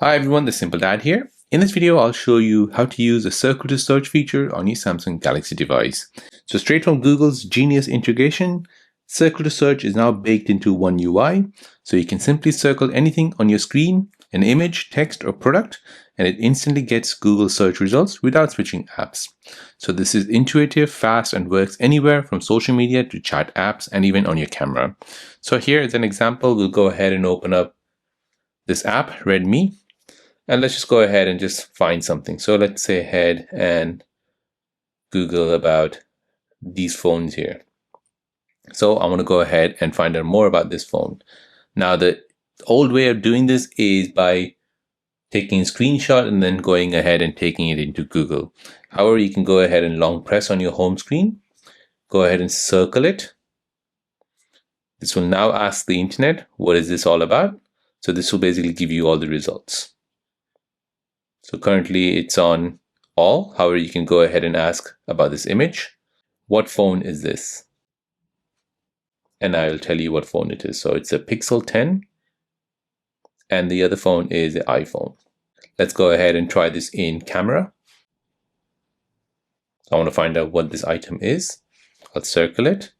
Hi everyone, the Simple Dad here. In this video, I'll show you how to use a circle to search feature on your Samsung Galaxy device. So straight from Google's Genius integration, circle to search is now baked into One UI. So you can simply circle anything on your screen, an image, text, or product, and it instantly gets Google search results without switching apps. So this is intuitive, fast, and works anywhere from social media to chat apps and even on your camera. So here is an example. We'll go ahead and open up this app, Redmi. And let's just go ahead and just find something. So let's say ahead and Google about these phones here. So I want to go ahead and find out more about this phone. Now, the old way of doing this is by taking a screenshot and then going ahead and taking it into Google. However, you can go ahead and long press on your home screen. Go ahead and circle it. This will now ask the internet, what is this all about? So this will basically give you all the results. So currently it's on all. However, you can go ahead and ask about this image. What phone is this? And I'll tell you what phone it is. So it's a Pixel 10 and the other phone is an iPhone. Let's go ahead and try this in camera. I want to find out what this item is. I'll circle it.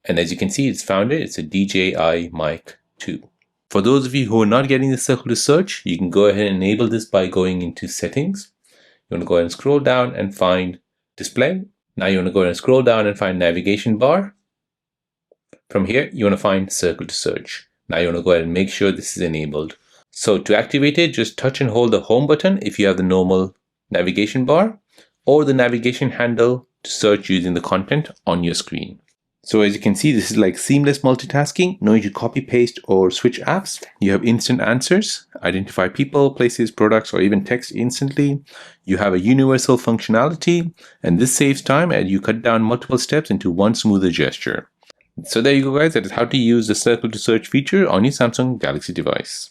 And as you can see, it's found it. It's a DJI Mic 2. For those of you who are not getting the circle to search, you can go ahead and enable this by going into settings. You want to go ahead and scroll down and find display. Now you want to go ahead and scroll down and find navigation bar. From here, you want to find circle to search. Now you want to go ahead and make sure this is enabled. So to activate it, just touch and hold the home button if you have the normal navigation bar, or the navigation handle to search using the content on your screen. So as you can see, this is like seamless multitasking. No need to copy, paste, or switch apps. You have instant answers, identify people, places, products, or even text instantly. You have a universal functionality, and this saves time and you cut down multiple steps into one smoother gesture. So there you go guys, that is how to use the circle to search feature on your Samsung Galaxy device.